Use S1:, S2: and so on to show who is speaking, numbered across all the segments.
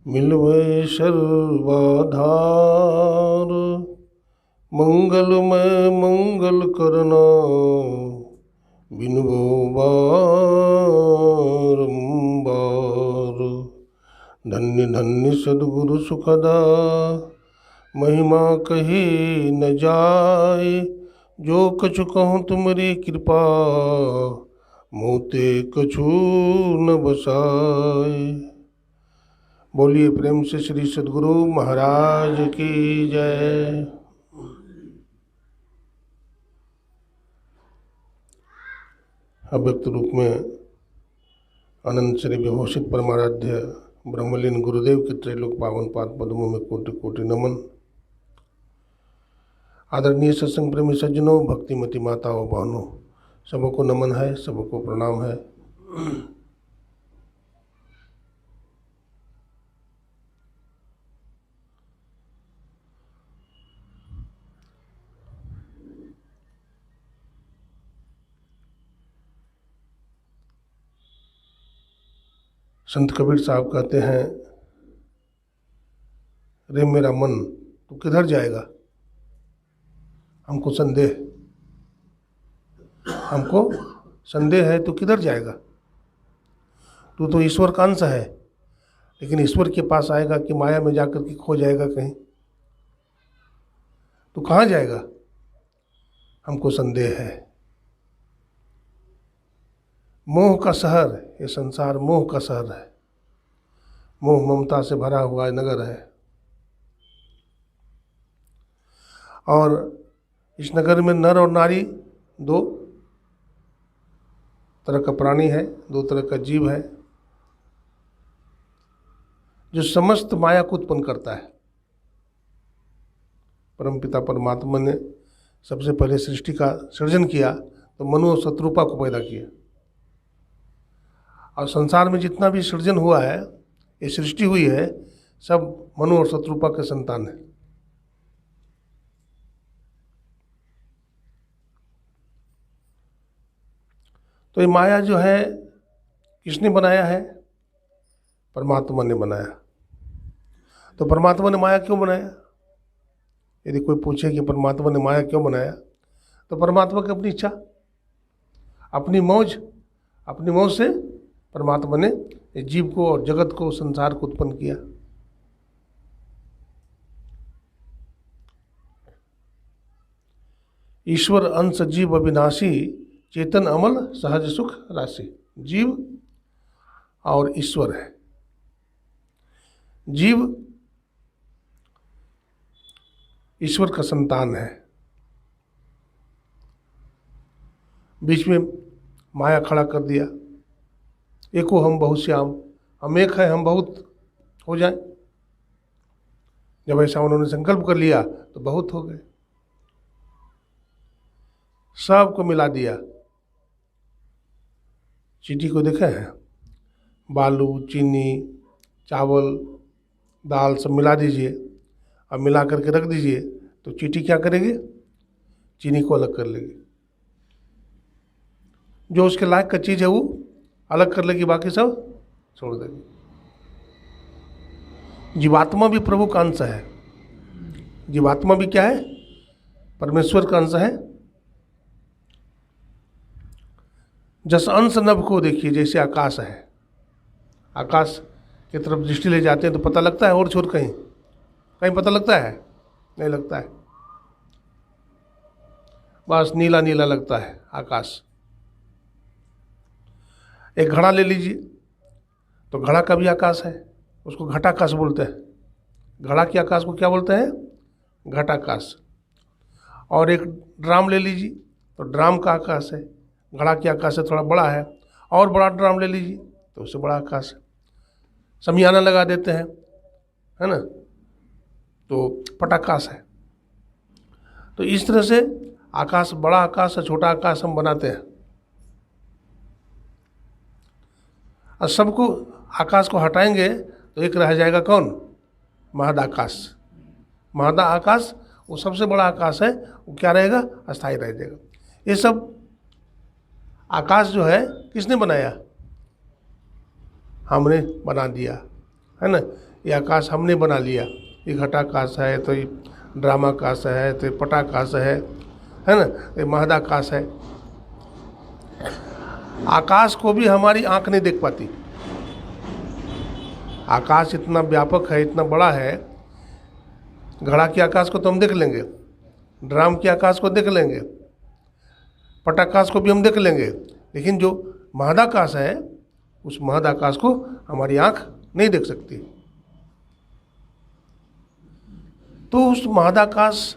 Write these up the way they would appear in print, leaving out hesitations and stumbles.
S1: मिलवै सर्वाधार, मंगलमय मंगल करना, बिनबो बारंबार। धन्य धन्य सद्गुरु सुखदा, महिमा कही न जाय। जो कछु कहूँ तुमरी कृपा, मोते कछु न बसाय। बोलिए प्रेम से श्री सद्गुरु महाराज की जय। अव्यक्त रूप में अनंत श्री विभूषित परमाराध्य ब्रह्मलीन गुरुदेव के त्रैलोक पावन पाद पद्मों में कोटि कोटि नमन। आदरणीय सत्संग प्रेमी सज्जनों, भक्तिमती माताओं बहनों, सबको नमन है, सबको प्रणाम है। संत कबीर साहब कहते हैं, रे मेरा मन तू किधर जाएगा? हमको संदेह है, तू किधर जाएगा? तू तो ईश्वर का अंश है, लेकिन ईश्वर के पास आएगा कि माया में जाकर के खो जाएगा कहीं? तू कहाँ जाएगा? हमको संदेह है। मोह का शहर, ये संसार मोह का शहर है। मोह ममता से भरा हुआ नगर है, और इस नगर में नर और नारी दो तरह का प्राणी है, दो तरह का जीव है, जो समस्त माया को उत्पन्न करता है। परमपिता परमात्मा ने सबसे पहले सृष्टि का सृजन किया तो मनु और शत्रुपा को पैदा किया, और संसार में जितना भी सृजन हुआ है, ये सृष्टि हुई है, सब मनु और शत्रुपा के संतान है। तो ये माया जो है किसने बनाया है? परमात्मा ने बनाया। तो परमात्मा ने माया क्यों बनाया? यदि कोई पूछे कि परमात्मा ने माया क्यों बनाया, तो परमात्मा की अपनी इच्छा, अपनी मौज से परमात्मा ने जीव को और जगत को, संसार को उत्पन्न किया। ईश्वर अंश जीव अविनाशी, चेतन अमल सहज सुख राशि। जीव और ईश्वर है। जीव ईश्वर का संतान है। बीच में माया खड़ा कर दिया, एको हम बहुश्याम, हम एक है, हम बहुत हो जाए। जब ऐसा उन्होंने संकल्प कर लिया तो बहुत हो गए, सबको मिला दिया। चींटी को देखा है? बालू, चीनी, चावल, दाल सब मिला दीजिए, अब मिला करके रख दीजिए, तो चींटी क्या करेगी? चीनी को अलग कर लेगी। जो उसके लायक का चीज़ है वो अलग कर लेगी, बाकी सब छोड़ देगी। जीवात्मा भी प्रभु का अंश है। जीवात्मा भी क्या है? परमेश्वर का अंश है। जस अंश नभ को देखिए, जैसे आकाश है, आकाश की तरफ दृष्टि ले जाते हैं तो पता लगता है और छोर कहीं पता लगता है? नहीं लगता है, बस नीला नीला लगता है आकाश। एक घड़ा ले लीजिए, तो घड़ा का भी आकाश है, उसको घटाकाश बोलते हैं। घड़ा के आकाश को क्या बोलते हैं? घटाकाश। और एक ड्राम ले लीजिए, तो ड्राम का आकाश है, घड़ा के आकाश से थोड़ा बड़ा है। और बड़ा ड्राम ले लीजिए तो उससे बड़ा आकाश है। शमियाना लगा देते हैं, है ना, तो पटाकाश है। तो इस तरह से आकाश, बड़ा आकाश और छोटा आकाश हम बनाते हैं। और सबको आकाश को हटाएंगे तो एक रह जाएगा कौन? महदाकाश। महदा आकाश वो सबसे बड़ा आकाश है, वो क्या रहेगा? अस्थायी रह जाएगा। ये सब आकाश जो है किसने बनाया? हमने बना दिया, है ना। ये आकाश हमने बना लिया, ये घटाकाश है, तो ये ड्रामाकाश है, तो ये पटाकाश है ना, ये महदाकाश है। आकाश को भी हमारी आंख नहीं देख पाती। आकाश इतना व्यापक है, इतना बड़ा है। घड़ा के आकाश को तो हम देख लेंगे, ड्राम के आकाश को देख लेंगे, पटाकाश को भी हम देख लेंगे, लेकिन जो महदाकाश है उस महदाकाश को हमारी आंख नहीं देख सकती। तो उस महदाकाश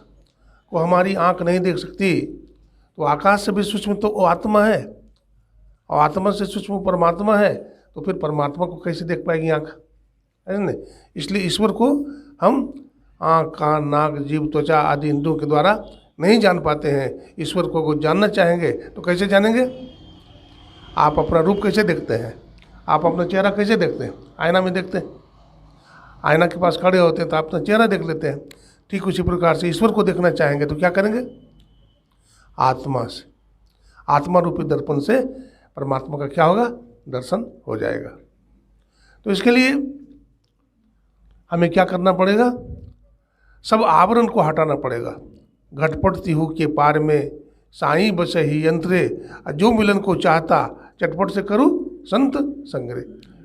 S1: को हमारी आंख नहीं देख सकती, तो आकाश से भी सूक्ष्म तो वो आत्मा है, और आत्मा से सूक्ष्म परमात्मा है, तो फिर परमात्मा को कैसे देख पाएगी आंख, है ना। इसलिए ईश्वर को हम आँख, कान, नाक, जीभ, त्वचा आदि इंद्रियों के द्वारा नहीं जान पाते हैं। ईश्वर को जानना चाहेंगे तो कैसे जानेंगे? आप अपना रूप कैसे देखते हैं? आप अपना चेहरा कैसे देखते हैं? आईना में देखते हैं। आईना के पास खड़े होते हैं तो अपना चेहरा देख लेते हैं। ठीक उसी प्रकार से ईश्वर को देखना चाहेंगे तो क्या करेंगे? आत्मा से, आत्मा रूपी दर्पण से परमात्मा का क्या होगा? दर्शन हो जाएगा। तो इसके लिए हमें क्या करना पड़ेगा? सब आवरण को हटाना पड़ेगा। घटपट तिहु के पार में साईं बसहि यंत्रे, जो मिलन को चाहता चटपट से करूँ संत संगरे।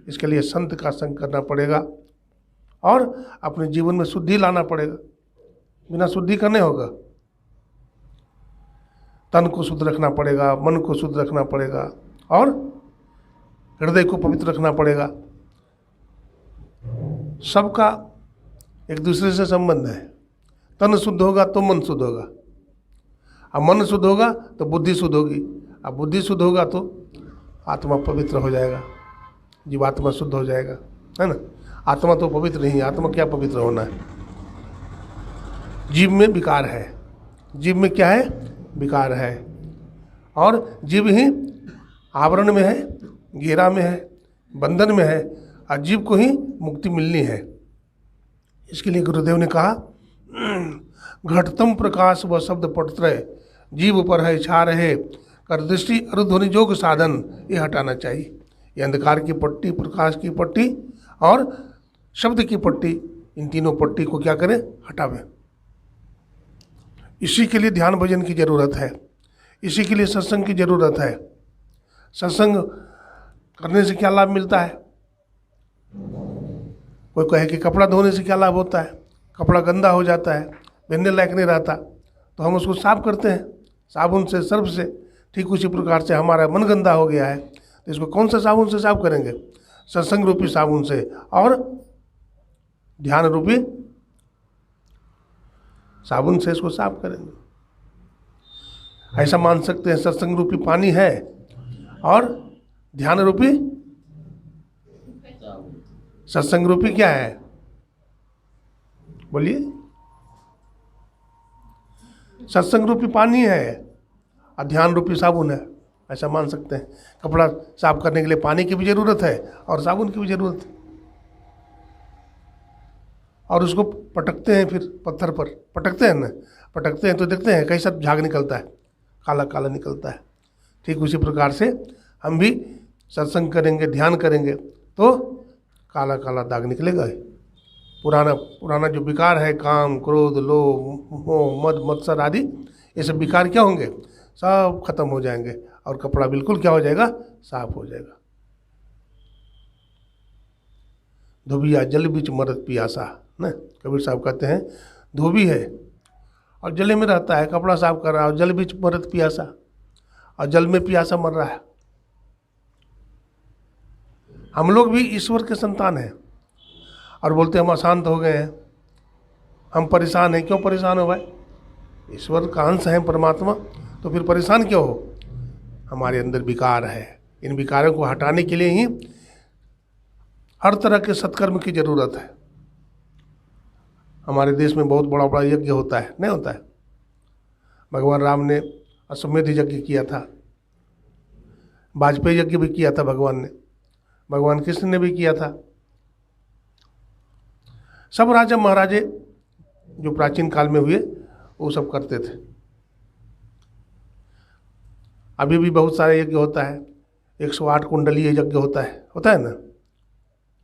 S1: इसके लिए संत का संग करना पड़ेगा और अपने जीवन में शुद्धि लाना पड़ेगा। बिना शुद्धि का नहीं होगा। तन को शुद्ध रखना पड़ेगा, मन को शुद्ध रखना पड़ेगा और हृदय को पवित्र रखना पड़ेगा। सबका एक दूसरे से संबंध है। तन शुद्ध होगा तो मन शुद्ध होगा, अब मन शुद्ध होगा तो बुद्धि शुद्ध होगी, अब बुद्धि शुद्ध होगा तो आत्मा पवित्र हो जाएगा, जीवात्मा शुद्ध हो जाएगा, है ना। आत्मा तो पवित्र नहीं है, आत्मा क्या पवित्र होना है? जीव में विकार है, जीव में क्या है? विकार है, और जीव ही आवरण में है, घेरा में है, बंधन में है, और जीव को ही मुक्ति मिलनी है। इसके लिए गुरुदेव ने कहा घटतम प्रकाश व शब्द पटत्रय, जीव पर है छा रहे, कर दृष्टि अरुध्वनि जोग साधन, ये हटाना चाहिए। ये अंधकार की पट्टी, प्रकाश की पट्टी और शब्द की पट्टी, इन तीनों पट्टी को क्या करें? हटावें। इसी के लिए ध्यान भजन की जरूरत है, इसी के लिए सत्संग की जरूरत है। सत्संग करने से क्या लाभ मिलता है? कोई कहे कि कपड़ा धोने से क्या लाभ होता है? कपड़ा गंदा हो जाता है, पहनने लायक नहीं रहता, तो हम उसको साफ करते हैं साबुन से, सर्फ से। ठीक उसी प्रकार से हमारा मन गंदा हो गया है, तो इसको कौन सा साबुन से साफ करेंगे? सत्संग रूपी साबुन से और ध्यान रूपी साबुन से इसको साफ करेंगे। ऐसा मान सकते हैं सत्संग रूपी पानी है और ध्यान रूपी सत्संग रूपी क्या है? बोलिए। सत्संग रूपी पानी है और ध्यान रूपी साबुन है, ऐसा मान सकते हैं। कपड़ा साफ करने के लिए पानी की भी ज़रूरत है और साबुन की भी ज़रूरत है, और उसको पटकते हैं, फिर पत्थर पर पटकते हैं ना, पटकते हैं तो देखते हैं कैसा झाग निकलता है, काला काला निकलता है। ठीक उसी प्रकार से हम भी सत्संग करेंगे, ध्यान करेंगे तो काला काला दाग निकलेगा। पुराना जो विकार है, काम, क्रोध, लोभ, मोह, मद, मत्सर आदि, ये सब विकार क्या होंगे? सब खत्म हो जाएंगे और कपड़ा बिल्कुल क्या हो जाएगा? साफ हो जाएगा। धोबिया जल बीच मरत पियासा ना, कबीर साहब कहते हैं धोबी है और जले में रहता है, कपड़ा साफ कर रहा है और जल बीच मरत पियासा, और जल में पियासा मर रहा है। हम लोग भी ईश्वर के संतान हैं और बोलते हम अशांत हो गए हैं, हम परेशान हैं। क्यों परेशान हो भाई? ईश्वर का अंश है परमात्मा, तो फिर परेशान क्यों हो? हमारे अंदर विकार है, इन विकारों को हटाने के लिए ही हर तरह के सत्कर्म की जरूरत है। हमारे देश में बहुत बड़ा बड़ा यज्ञ होता है, नहीं होता है? भगवान राम ने अश्वमेध यज्ञ किया था, वाजपेयी यज्ञ भी किया था भगवान ने, भगवान कृष्ण ने भी किया था। सब राजा महाराजे जो प्राचीन काल में हुए वो सब करते थे। अभी भी बहुत सारे यज्ञ होता है, 108 कुंडलीय यज्ञ होता है ना।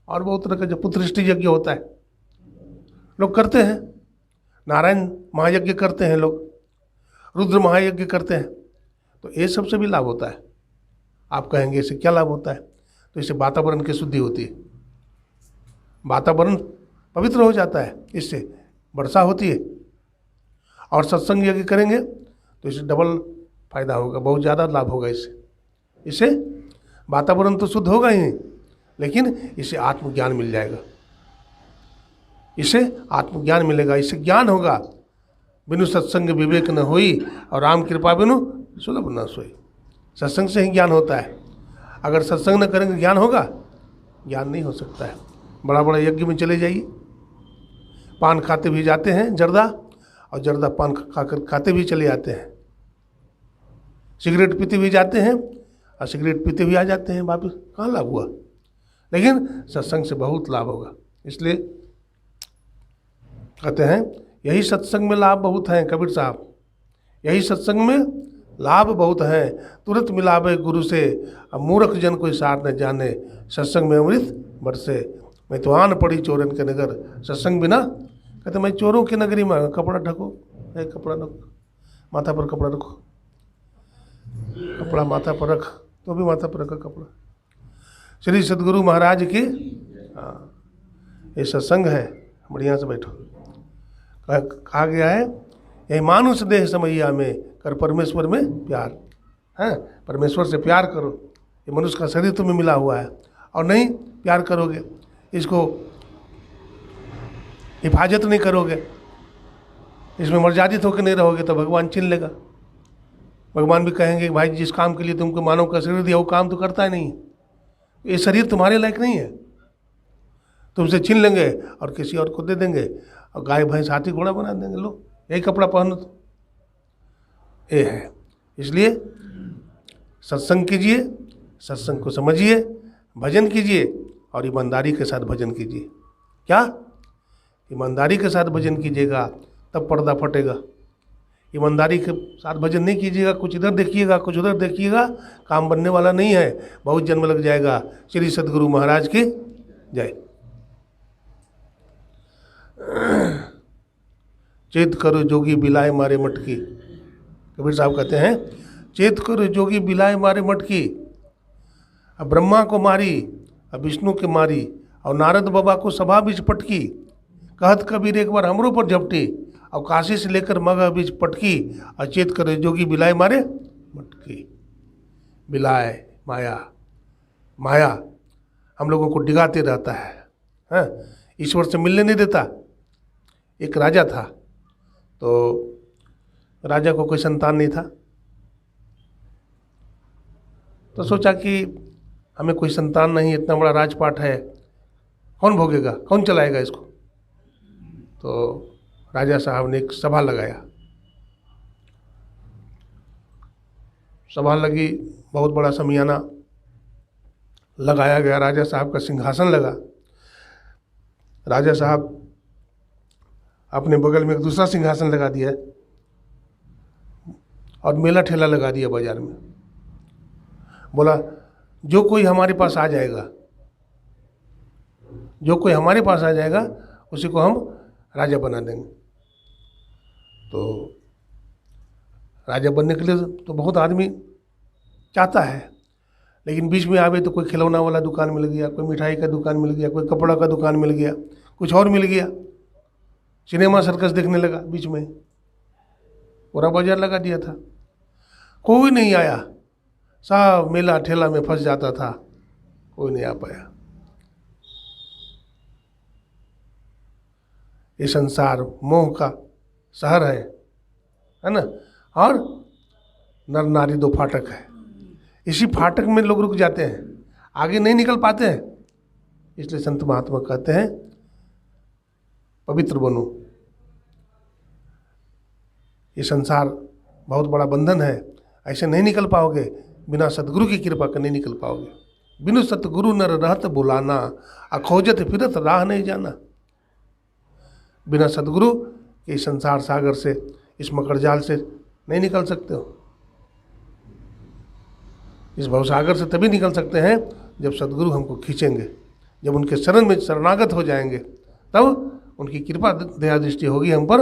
S1: और बहुत तरह का जो पुत्रष्टि यज्ञ होता है लोग करते हैं, नारायण महायज्ञ करते हैं लोग, रुद्र महायज्ञ करते हैं, तो ये सबसे भी लाभ होता है। आप कहेंगे इससे क्या लाभ होता है? तो इससे वातावरण की शुद्धि होती है, वातावरण पवित्र हो जाता है, इससे वर्षा होती है। और सत्संग यज्ञ करेंगे तो इससे डबल फायदा होगा, बहुत ज़्यादा लाभ होगा इससे वातावरण तो शुद्ध होगा ही, लेकिन इससे आत्मज्ञान मिल जाएगा, इससे आत्मज्ञान मिलेगा, इससे ज्ञान होगा। बिनु सत्संग विवेक न होई और राम कृपा बिनु सुलभ न सोई। सत्संग से ही ज्ञान होता है, अगर सत्संग न करेंगे ज्ञान होगा? ज्ञान नहीं हो सकता है। बड़ा बड़ा यज्ञ में चले जाइए, पान खाते भी जाते हैं जर्दा, और जर्दा पान खाकर खाते भी चले जाते हैं, सिगरेट पीते भी जाते हैं और सिगरेट पीते भी आ जाते हैं वापस, कहाँ लाभ हुआ? लेकिन सत्संग से बहुत लाभ होगा। इसलिए कहते हैं यही सत्संग में लाभ बहुत हैं, कबीर साहब, यही सत्संग में लाभ बहुत हैं। तुरंत मिलावे गुरु से, अब मूर्ख जन कोई सार न जाने, सत्संग में अमृत बरसे। मैं तो आन पड़ी चोरन के नगर, सत्संग बिना, कहते मैं चोरों की नगरी में, कपड़ा ढको, कपड़ा रखो, माथा पर कपड़ा रखो, कपड़ा माथा पर रख, तो भी माथा पर रखा कपड़ा। श्री सद्गुरु महाराज की ये सत्संग है, बढ़िया से बैठो। कहा गया है यही मानुष देह समैया में कर परमेश्वर में प्यार है, परमेश्वर से प्यार करो। ये मनुष्य का शरीर तुम्हें मिला हुआ है, और नहीं प्यार करोगे, इसको हिफाजत नहीं करोगे, इसमें मर्यादित होकर नहीं रहोगे, तो भगवान छीन लेगा। भगवान भी कहेंगे भाई जिस काम के लिए तुमको मानव का शरीर दिया वो काम तो करता ही नहीं, ये शरीर तुम्हारे लायक नहीं है, तुमसे छीन लेंगे और किसी और को दे देंगे, और गाय भैंस हाथी घोड़ा बना देंगे। लो यही कपड़ा पहनो, तो ये है। इसलिए सत्संग कीजिए, सत्संग को समझिए, भजन कीजिए और ईमानदारी के साथ भजन कीजिए। क्या? ईमानदारी के साथ भजन कीजिएगा तब पर्दा फटेगा। ईमानदारी के साथ भजन नहीं कीजिएगा, कुछ इधर देखिएगा कुछ उधर देखिएगा, काम बनने वाला नहीं है, बहुत जन्म लग जाएगा। श्री सद्गुरु महाराज की जय। चेत करो जोगी बिलाए मारे मटकी, कबीर साहब कहते हैं चेत करो जोगी बिलाए मारे मटकी। अब ब्रह्मा को मारी, अब विष्णु के मारी, और नारद बाबा को सभा बीच पटकी। कहत कबीर एक बार हमरों पर झपटी, और काशी से लेकर मगह बीच पटकी। और चेत करो जोगी बिलाए मारे मटकी। बिलाए माया, माया हम लोगों को डिगाते रहता है, हाँ? ईश्वर से मिलने नहीं देता। एक राजा था, तो राजा को कोई संतान नहीं था, तो सोचा कि हमें कोई संतान नहीं, इतना बड़ा राजपाट है, कौन भोगेगा, कौन चलाएगा इसको। तो राजा साहब ने एक सभा लगाया, सभा लगी, बहुत बड़ा समियाना लगाया गया, राजा साहब का सिंहासन लगा। राजा साहब अपने बगल में एक दूसरा सिंहासन लगा दिया और मेला ठेला लगा दिया बाजार में। बोला जो कोई हमारे पास आ जाएगा, जो कोई हमारे पास आ जाएगा उसी को हम राजा बना देंगे। तो राजा बनने के लिए तो बहुत आदमी चाहता है, लेकिन बीच में आवे तो कोई खिलौना वाला दुकान मिल गया, कोई मिठाई का दुकान मिल गया, कोई कपड़ा का दुकान मिल गया, कुछ और मिल गया, सिनेमा सर्कस देखने लगा, बीच में पूरा बाजार लगा दिया था, कोई नहीं आया, सब मेला ठेला में फंस जाता था, कोई नहीं आ पाया। ये संसार मोह का शहर है ना, और नर नारी दो फाटक है, इसी फाटक में लोग रुक जाते हैं, आगे नहीं निकल पाते हैं। इसलिए संत महात्मा कहते हैं पवित्र बनो। ये संसार बहुत बड़ा बंधन है, ऐसे नहीं निकल पाओगे, बिना सतगुरु की कृपा के नहीं निकल पाओगे। बिनु सतगुरु नर रहत बुलाना, अखोजत फिरत राह नहीं जाना। बिना सतगुरु के संसार सागर से, इस मकर जाल से नहीं निकल सकते हो। इस भवसागर से तभी निकल सकते हैं जब सतगुरु हमको खींचेंगे, जब उनके शरण में शरणागत हो जाएंगे तब उनकी कृपा दया दृष्टि होगी हम पर,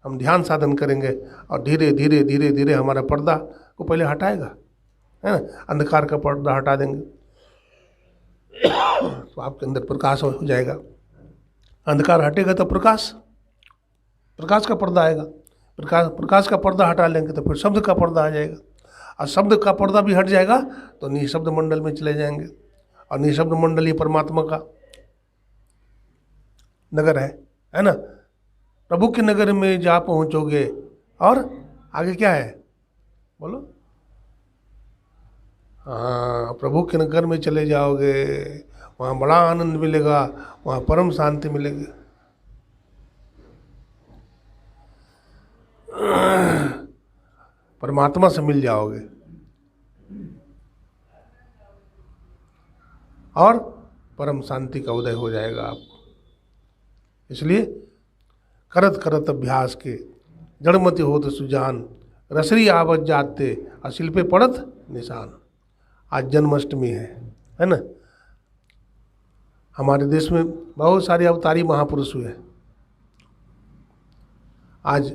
S1: हम ध्यान साधन करेंगे और धीरे धीरे धीरे धीरे हमारा पर्दा को पहले हटाएगा, है ना, अंधकार का पर्दा हटा देंगे तो आपके अंदर प्रकाश हो जाएगा। अंधकार हटेगा तो प्रकाश का पर्दा आएगा। प्रकाश का पर्दा हटा लेंगे तो फिर शब्द का पर्दा आ जाएगा, और शब्द का पर्दा भी हट जाएगा तो निशब्द मंडल में चले जाएंगे, और निशब्द मंडल ही परमात्मा का नगर है ना। प्रभु के नगर में जा पहुंचोगे और आगे क्या है बोलो, हाँ, प्रभु के नगर में चले जाओगे, वहाँ बड़ा आनंद मिलेगा, वहाँ परम शांति मिलेगी। परमात्मा से मिल जाओगे और परम शांति का उदय हो जाएगा आपको। इसलिए करत करत अभ्यास के जड़मति होत सुजान, रसरी आवत जाते अशिल पे पड़त निशान। आज जन्माष्टमी है ना। हमारे देश में बहुत सारे अवतारी महापुरुष हुए। आज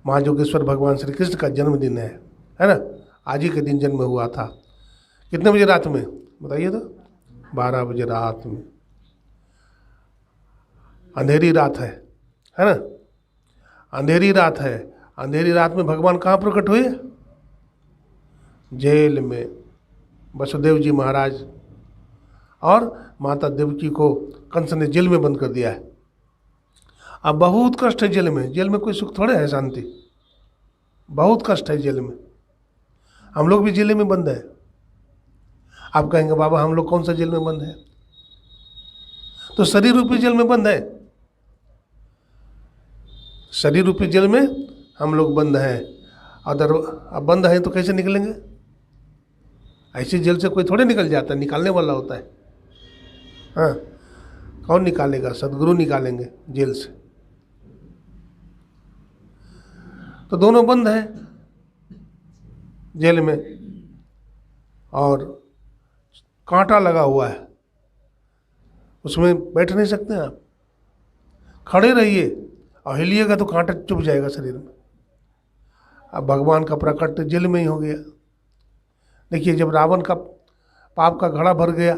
S1: महायोगेश्वर भगवान श्री कृष्ण का जन्मदिन है ना। आज ही के दिन जन्म हुआ था। कितने बजे रात में बताइए तो? 12 बजे रात में। अंधेरी रात है ना। अंधेरी रात है। अंधेरी रात में भगवान कहाँ प्रकट हुए? जेल में। वसुदेव जी महाराज और माता देवकी को कंस ने जेल में बंद कर दिया है। अब बहुत कष्ट है जेल में। जेल में कोई सुख थोड़े है, शांति। बहुत कष्ट है जेल में। हम लोग भी जेल में बंद है। आप कहेंगे बाबा हम लोग कौन सा जेल में बंद है? तो शरीर रूपी जेल में बंद है। शरीर रूपी जेल में हम लोग बंद हैं। अदर अब बंद है तो कैसे निकलेंगे? ऐसी जेल से कोई थोड़े निकल जाता है, निकालने वाला होता है। हाँ, कौन निकालेगा? सदगुरु निकालेंगे जेल से। तो दोनों बंद है जेल में, और कांटा लगा हुआ है, उसमें बैठ नहीं सकते आप। खड़े रहिए और हिलिएगा तो कांटा चुभ जाएगा शरीर में। अब भगवान का प्रकट जेल में ही हो गया। देखिए, जब रावण का पाप का घड़ा भर गया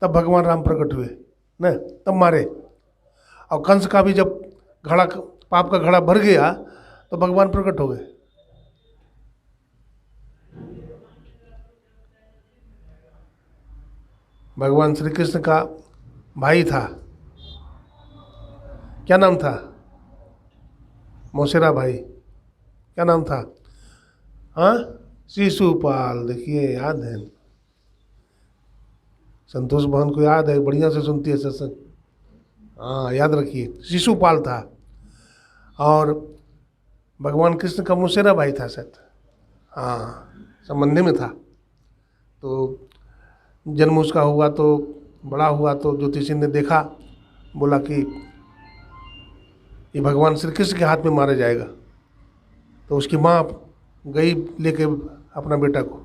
S1: तब भगवान राम प्रकट हुए न, तब मारे। और कंस का भी जब पाप का घड़ा भर गया तो भगवान प्रकट हो गए। भगवान श्री कृष्ण का भाई था, क्या नाम था? मौसेरा भाई, क्या नाम था? हाँ, शिशुपाल। देखिए, याद है। संतोष बहन को याद है, बढ़िया से सुनती है सत्संग। हाँ, याद रखिए, शिशुपाल था। और भगवान कृष्ण का मौसेरा भाई था शायद। हाँ, संबंधी में था। तो जन्म उसका हुआ तो बड़ा हुआ तो ज्योतिषी ने देखा, बोला कि ये भगवान श्री कृष्ण के हाथ में मारा जाएगा। तो उसकी माँ गई लेके अपना बेटा को,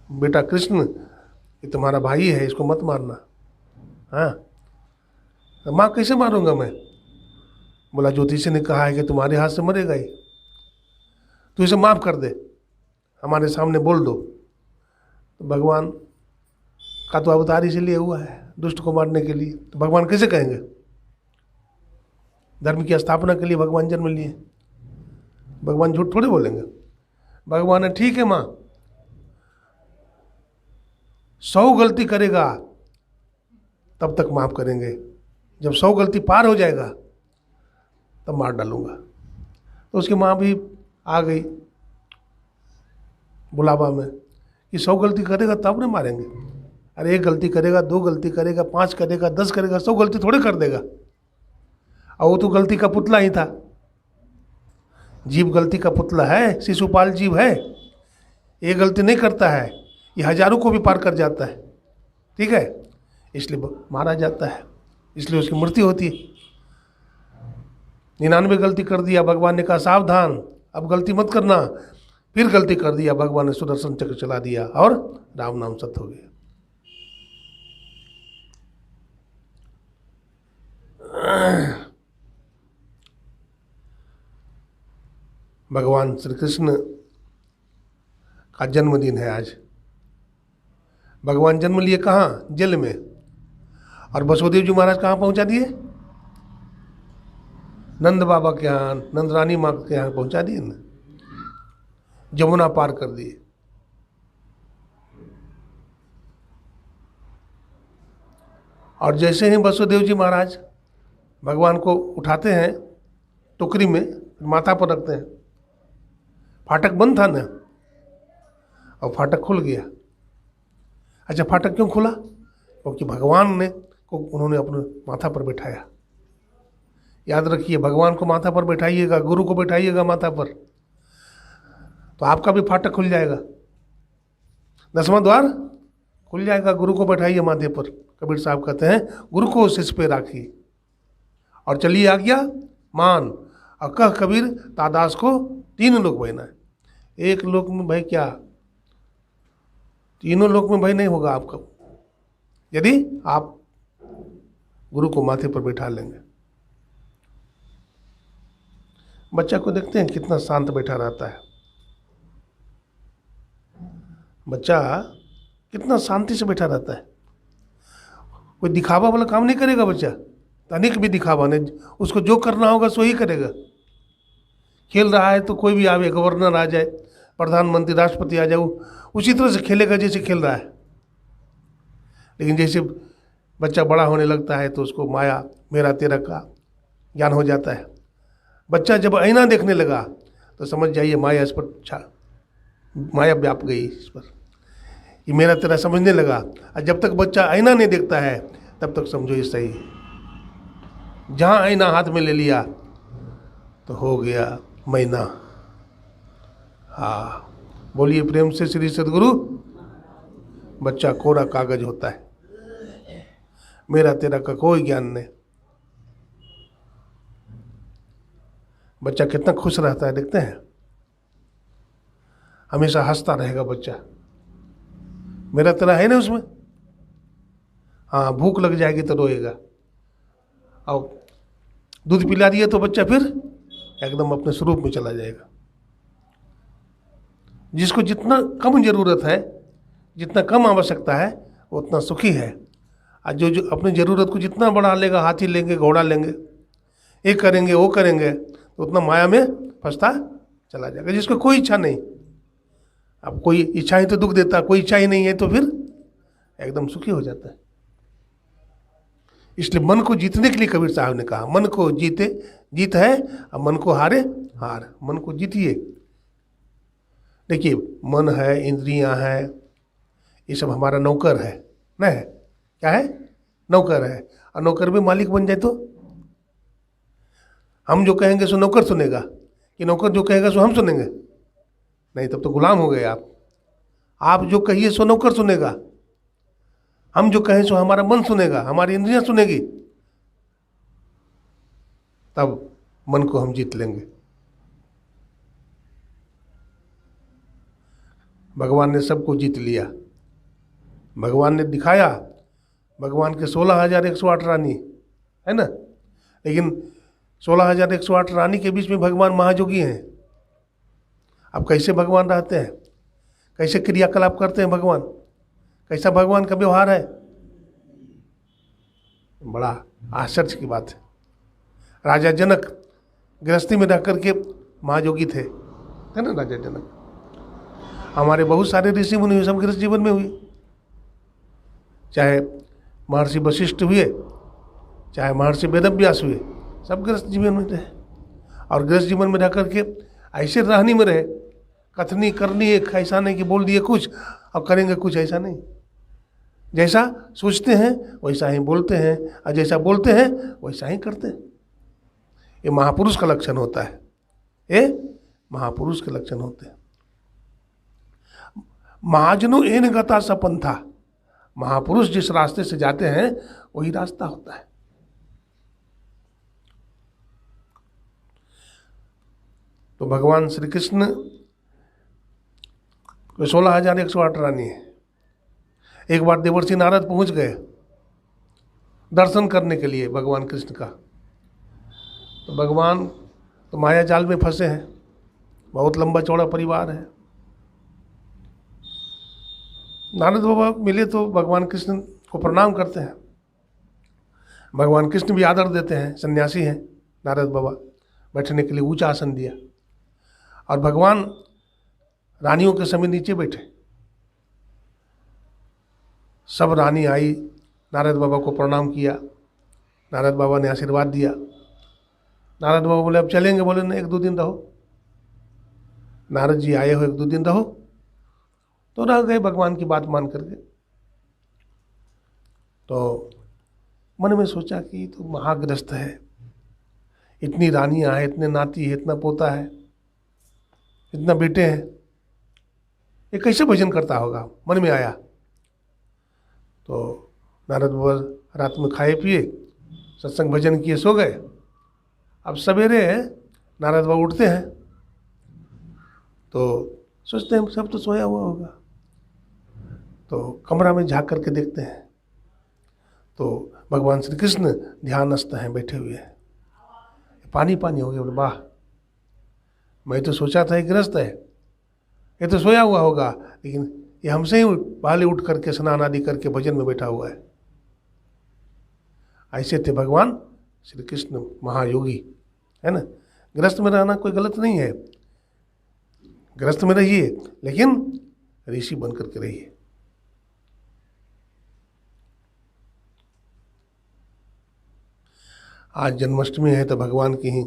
S1: बेटा कृष्ण, ये तुम्हारा भाई है, इसको मत मारना। हाँ, तो माँ कैसे मारूंगा मैं? बोला ज्योतिषी ने कहा है कि तुम्हारे हाथ से मरेगा ही, तो इसे माफ कर दे, हमारे सामने बोल दो। तो भगवान का तो अवतार इसीलिए हुआ है, दुष्ट को मारने के लिए। तो भगवान कैसे कहेंगे? धर्म की स्थापना के लिए भगवान जन्म लिए। भगवान झूठ थोड़े बोलेंगे। भगवान है, ठीक है माँ, 100 गलती करेगा तब तक माफ करेंगे, जब 100 गलती पार हो जाएगा तब मार डालूंगा। तो उसकी माँ भी आ गई बुलावा में कि 100 गलती करेगा तब नहीं मारेंगे। अरे 1 गलती करेगा, 2 गलती करेगा, 5 करेगा, 10 करेगा, 100 गलती थोड़े कर देगा। और वो तो गलती का पुतला ही था। जीव गलती का पुतला है, शिशुपाल जीव है, ये गलती नहीं करता है, ये हजारों को भी पार कर जाता है। ठीक है, इसलिए मारा जाता है, इसलिए उसकी मृत्यु होती है। 99 गलती कर दिया, भगवान ने कहा सावधान, अब गलती मत करना। फिर गलती कर दिया, भगवान ने सुदर्शन चक्र चला दिया और राम नाम सत्य हो गया। भगवान श्री कृष्ण का जन्मदिन है आज। भगवान जन्म लिए कहाँ? जेल में। और वसुदेव जी महाराज कहाँ पहुँचा दिए? नंद बाबा के यहाँ, नंद रानी माँ के यहाँ पहुँचा दिए ना, जमुना पार कर दिए। और जैसे ही वसुदेव जी महाराज भगवान को उठाते हैं टोकरी में, माथा पर रखते हैं, फाटक बंद था ना, और फाटक खुल गया। अच्छा, फाटक क्यों खुला? क्योंकि भगवान ने को उन्होंने अपने माथा पर बैठाया। याद रखिए, भगवान को माथा पर बैठाइएगा, गुरु को बैठाइएगा माथा पर, तो आपका भी फाटक खुल जाएगा, 10वां द्वार खुल जाएगा। गुरु को बैठाइए माथे पर। कबीर साहब कहते हैं, गुरु को शीश पे राखी और चलिए आज्ञा मान, और कह कबीर तादास को 3 लोक बहना है। 1 लोक में भय क्या, 3 लोक में भय नहीं होगा आपका, यदि आप गुरु को माथे पर बैठा लेंगे। बच्चा को देखते हैं कितना शांत बैठा रहता है। बच्चा कितना शांति से बैठा रहता है, कोई दिखावा वाला काम नहीं करेगा बच्चा। तनिक भी दिखावा नहीं, उसको जो करना होगा सो ही करेगा। खेल रहा है तो कोई भी आवे, गवर्नर आ जाए, प्रधानमंत्री, राष्ट्रपति आ जाए, उसी तरह से खेलेगा जैसे खेल रहा है। लेकिन जैसे बच्चा बड़ा होने लगता है तो उसको माया मेरा तेरा का ज्ञान हो जाता है। बच्चा जब आईना देखने लगा तो समझ जाइए माया इस पर माया व्याप गई इस पर, ये मेरा तेरा समझने लगा। और जब तक बच्चा आईना नहीं देखता है तब तक समझो ये सही। जहाँ आईना हाथ में ले लिया तो हो गया मैना। हाँ, बोलिए प्रेम से श्री सद्गुरु। बच्चा कोरा कागज होता है, मेरा तेरा का कोई ज्ञान नहीं। बच्चा कितना खुश रहता है, देखते हैं, हमेशा हंसता रहेगा बच्चा। मेरा तेरा है ना उसमें। हाँ, भूख लग जाएगी तो रोएगा, और दूध पिला दिए तो बच्चा फिर एकदम अपने स्वरूप में चला जाएगा। जिसको जितना कम जरूरत है, जितना कम आवश्यकता है, वो उतना सुखी है। और जो अपनी ज़रूरत को जितना बढ़ा लेगा, हाथी लेंगे, घोड़ा लेंगे, ये करेंगे वो करेंगे, तो उतना माया में फंसता चला जाएगा। जिसको कोई इच्छा नहीं, अब कोई इच्छा ही तो दुख देता, कोई इच्छा ही नहीं है तो फिर एकदम सुखी हो जाता है। इसलिए मन को जीतने के लिए कबीर साहब ने कहा, मन को जीते जीत है, और मन को हारे हार। मन को जीतिए। देखिए, मन है, इंद्रियां हैं, ये सब हमारा नौकर है ना, है क्या है? नौकर है। और नौकर भी मालिक बन जाए तो हम जो कहेंगे सो नौकर सुनेगा, कि नौकर जो कहेगा सो हम सुनेंगे? नहीं, तब तो गुलाम हो गए आप। आप जो कहिए सो नौकर सुनेगा, हम जो कहें सो हमारा मन सुनेगा, हमारी इंद्रियां सुनेगी, तब मन को हम जीत लेंगे। भगवान ने सबको जीत लिया। भगवान ने दिखाया, भगवान के 16,108 रानी है ना, लेकिन 16,108 रानी के बीच में भगवान महायोगी हैं। अब कैसे भगवान रहते हैं, कैसे क्रियाकलाप करते हैं भगवान, कैसा भगवान का व्यवहार है, बड़ा आश्चर्य की बात है। राजा जनक गृहस्थी में रह करके महायोगी थे, है ना राजा जनक। हमारे बहुत सारे ऋषि मुनि हुए, सब गृहस्थ जीवन में हुए। चाहे महर्षि वशिष्ठ हुए, चाहे महर्षि वेदव्यास हुए, सब गृहस्थ जीवन में रहे। और गृहस्थ जीवन में रह करके ऐसे रहनी में रहे, कथनी करनी एक, ऐसा नहीं कि बोल दिए कुछ और करेंगे कुछ, ऐसा नहीं। जैसा सोचते हैं वैसा ही बोलते हैं, और जैसा बोलते हैं वैसा ही करते हैं। ये महापुरुष का लक्षण होता है, ये महापुरुष के लक्षण होते हैं। महाजनो एन गता सपंथा, महापुरुष जिस रास्ते से जाते हैं वही रास्ता होता है। तो भगवान श्री कृष्ण 16,108 रानी है। एक बार देवर्षि नारद पहुंच गए दर्शन करने के लिए भगवान कृष्ण का। तो भगवान तो माया जाल में फंसे हैं, बहुत लंबा चौड़ा परिवार है। नारद बाबा मिले तो भगवान कृष्ण को प्रणाम करते हैं। भगवान कृष्ण भी आदर देते हैं, सन्यासी हैं नारद बाबा, बैठने के लिए ऊंचा आसन दिया। और भगवान रानियों के समय नीचे बैठे। सब रानी आई, नारद बाबा को प्रणाम किया। नारद बाबा ने आशीर्वाद दिया। नारद बाबा बोले अब चलेंगे। बोले नहीं, 1-2 दिन रहो। नारद जी आए हो, 1-2 दिन रहो। तो रह गए भगवान की बात मान करके। तो मन में सोचा कि तो महाग्रस्त है, इतनी रानियां हैं, इतने नाती है, इतना पोता है, इतना बेटे हैं, ये कैसे भजन करता होगा, मन में आया। तो नारद बाबा रात में खाए पिए, सत्संग भजन किए, सो गए। अब सवेरे नारद बाबा उठते हैं तो सोचते हैं सब तो सोया हुआ होगा। तो कमरा में झाँक करके देखते हैं तो भगवान श्री कृष्ण ध्यानस्थ हैं, बैठे हुए हैं। पानी पानी हो गया। बोले वाह, मैं तो सोचा था ये गृहस्थ है, ये तो सोया हुआ होगा, लेकिन ये हमसे ही पहले उठ करके स्नान आदि करके भजन में बैठा हुआ है। ऐसे थे भगवान श्री कृष्ण, महायोगी है ना। गृहस्थ में रहना कोई गलत नहीं है, गृहस्थ में रहिए, लेकिन ऋषि बन करके रहिए। आज जन्माष्टमी है तो भगवान की ही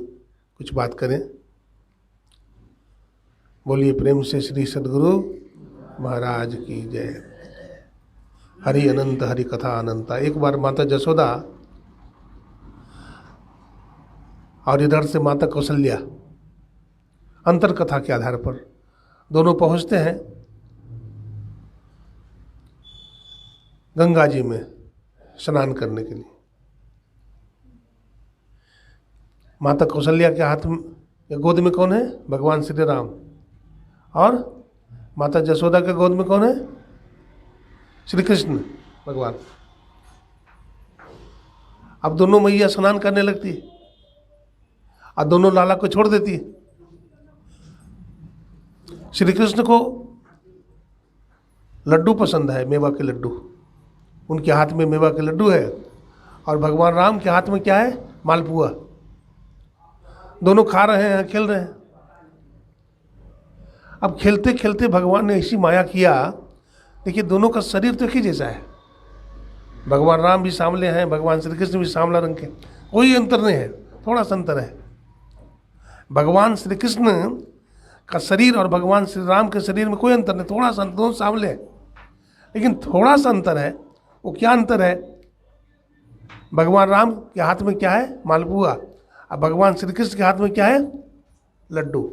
S1: कुछ बात करें। बोलिए प्रेम से श्री सद्गुरु महाराज की जय। हरि अनंत, हरि कथा अनंता। एक बार माता जसोदा और इधर से माता कौशल्या, अंतर कथा के आधार पर दोनों पहुंचते हैं गंगा जी में स्नान करने के लिए। माता कौशल्या के हाथ में, गोद में कौन है? भगवान श्री राम। और माता जसोदा के गोद में कौन है? श्री कृष्ण भगवान। अब दोनों मैया स्नान करने लगती है और दोनों लाला को छोड़ देती है। श्री कृष्ण को लड्डू पसंद है, मेवा के लड्डू। उनके हाथ में मेवा के लड्डू है और भगवान राम के हाथ में क्या है? मालपुआ। दोनों खा रहे हैं, खेल रहे हैं। अब खेलते खेलते भगवान ने ऐसी माया किया, देखिए दोनों का शरीर तो एक ही जैसा है। भगवान राम भी सांवले हैं, भगवान श्री कृष्ण भी सांवला रंग के, कोई अंतर नहीं है, थोड़ा सा अंतर है। भगवान श्री कृष्ण का शरीर और भगवान श्री राम के शरीर में कोई अंतर नहीं, थोड़ा सा अंतर, दोनों सांवले हैं, लेकिन थोड़ा सा अंतर है। वो क्या अंतर है? भगवान राम के हाथ में क्या है? मालपुआ। और भगवान श्री कृष्ण के हाथ में क्या है? लड्डू,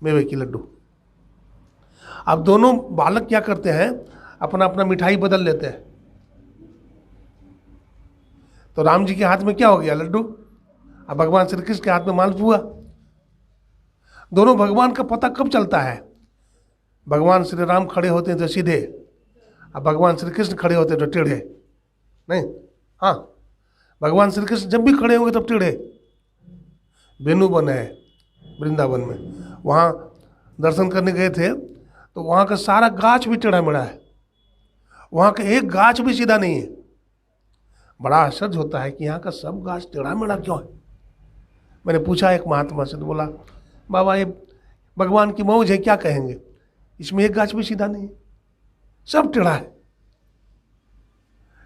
S1: मेवे की लड्डू। अब दोनों बालक क्या करते हैं? अपना अपना मिठाई बदल लेते हैं। तो राम जी के हाथ में क्या हो गया? लड्डू। अब भगवान श्री कृष्ण के हाथ में मालपुआ। दोनों भगवान का पता कब चलता है? भगवान श्री राम खड़े होते हैं तो सीधे, अब भगवान श्री कृष्ण खड़े होते हैं तो टेढ़े। नहीं, हाँ, भगवान श्री कृष्ण जब भी खड़े होंगे तब टेढ़े। वेणु वन है वृंदावन में, वहाँ दर्शन करने गए थे तो वहाँ का सारा गाछ भी टेढ़ा मेढ़ा है, वहाँ का एक गाछ भी सीधा नहीं है। बड़ा आश्चर्य होता है कि यहाँ का सब गाछ टेढ़ा मेढ़ा क्यों है। मैंने पूछा एक महात्मा से, तो बोला बाबा ये भगवान की मौज है, क्या कहेंगे, इसमें एक गाछ भी सीधा नहीं है, सब टेढ़ा है।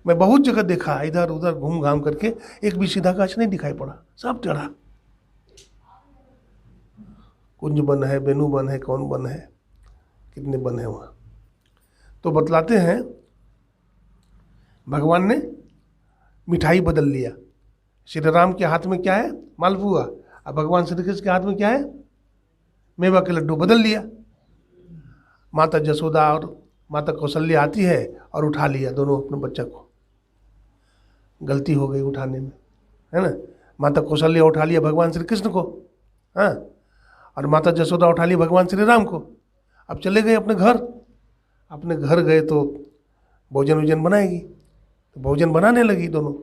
S1: मैं बहुत जगह देखा, इधर उधर घूम घाम करके एक भी सीधा गाछ नहीं दिखाई पड़ा, सब टेढ़ा। कुंज वन है, वेणु वन है, कौन वन है, कितने वन है वहाँ। तो बतलाते हैं भगवान ने मिठाई बदल लिया। श्री राम के हाथ में क्या है? मालपुआ। अब भगवान श्री कृष्ण के हाथ में क्या है? मेवा के लड्डू। बदल लिया। माता जसोदा और माता कौशल्या आती है और उठा लिया दोनों अपने बच्चा को। गलती हो गई उठाने में, है ना। माता कौशल्या उठा लिया भगवान श्री कृष्ण को, हाँ, और माता जसोदा उठा लिया भगवान श्री राम को। अब चले गए अपने घर। अपने घर गए तो भोजन वोजन बनाएगी, तो भोजन बनाने लगी दोनों।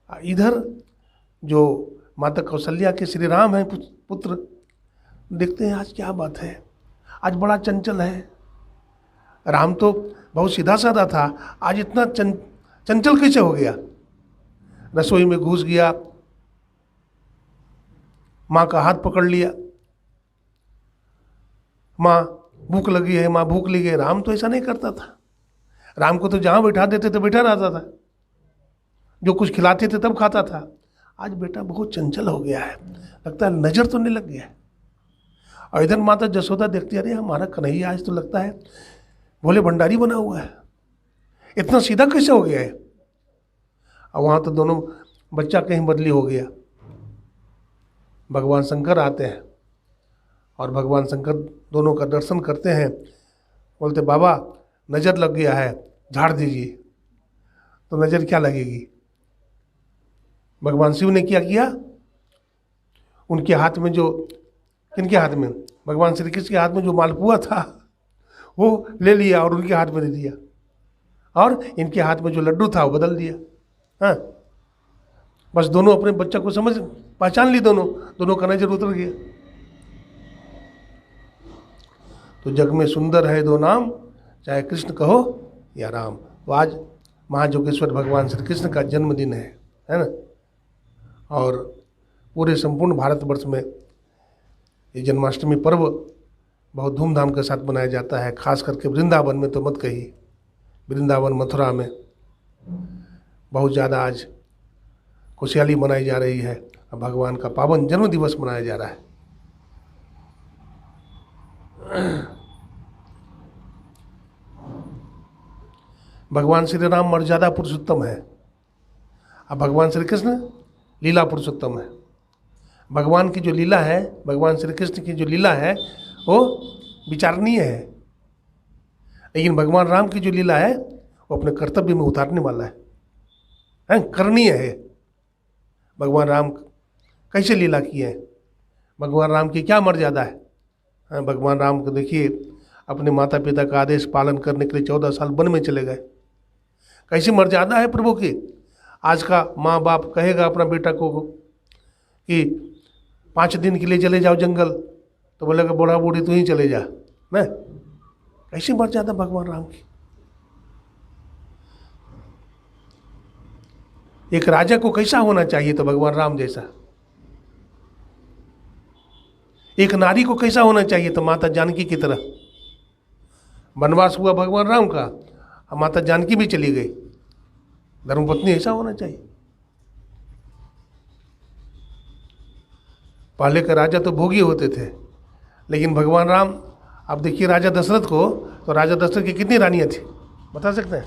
S1: इधर जो माता कौशल्या के श्री राम हैं पुत्र, देखते हैं आज क्या बात है, आज बड़ा चंचल है। राम तो बहुत सीधा साधा था, आज इतना चंचल कैसे हो गया। रसोई में घुस गया, माँ का हाथ पकड़ लिया, माँ भूख लगी है, माँ भूख लगी है। राम तो ऐसा नहीं करता था। राम को तो जहाँ बैठा देते थे बैठा रहता था, जो कुछ खिलाते थे तब खाता था। आज बेटा बहुत चंचल हो गया है, लगता है नजर तो नहीं लग गया है। और इधर माता जसोदा देखती, अरे हमारा कन्हैया आज तो लगता है भोले भंडारी बना हुआ है, इतना सीधा कैसे हो गया है। और वहाँ तो दोनों बच्चा कहीं बदली हो गया। भगवान शंकर आते हैं और भगवान शंकर दोनों का दर्शन करते हैं, बोलते बाबा नज़र लग गया है, झाड़ दीजिए। तो नज़र क्या लगेगी। भगवान शिव ने क्या किया, उनके हाथ में जो, किनके हाथ में, भगवान श्री कृष्ण के हाथ में जो मालपुआ था वो ले लिया और उनके हाथ में दे दिया, और इनके हाथ में जो लड्डू था वो बदल दिया। हाँ, बस दोनों अपने बच्चा को समझ पहचान ली, दोनों का नजर उतर गया। तो जग में सुंदर है दो नाम, चाहे कृष्ण कहो या राम। तो आज महाजोगेश्वर भगवान श्री कृष्ण का जन्मदिन है ना। और पूरे संपूर्ण भारतवर्ष में ये जन्माष्टमी पर्व बहुत धूमधाम के साथ मनाया जाता है। खास करके वृंदावन में तो मत कहिए, वृंदावन मथुरा में बहुत ज़्यादा आज खुशहाली मनाई जा रही है। भगवान का पावन जन्म दिवस मनाया जा रहा है। भगवान श्री राम मर्यादा पुरुषोत्तम है, अब भगवान श्री कृष्ण लीला पुरुषोत्तम है। भगवान की जो लीला है, भगवान श्री कृष्ण की जो लीला है वो विचारणीय है, लेकिन भगवान राम की जो लीला है वो अपने कर्तव्य में उतारने वाला है, करणीय है। भगवान राम कैसे लीला किए हैं, भगवान राम की क्या मर्यादा है। भगवान राम को देखिए, अपने माता पिता का आदेश पालन करने के लिए 14 साल वन में चले गए। कैसी मर्यादा है प्रभु की। आज का माँ बाप कहेगा अपना बेटा को कि 5 दिन के लिए चले जाओ जंगल, तो बोलेगा बूढ़ा बूढ़ी तू ही चले जा ना। कैसी मर्यादा भगवान राम की। एक राजा को कैसा होना चाहिए, तो भगवान राम जैसा। एक नारी को कैसा होना चाहिए, तो माता जानकी की तरह। वनवास हुआ भगवान राम का, और माता जानकी भी चली गई, धर्मपत्नी ऐसा होना चाहिए। पहले के राजा तो भोगी होते थे, लेकिन भगवान राम, अब देखिए राजा दशरथ को, तो राजा दशरथ की कितनी रानियां थी बता सकते हैं।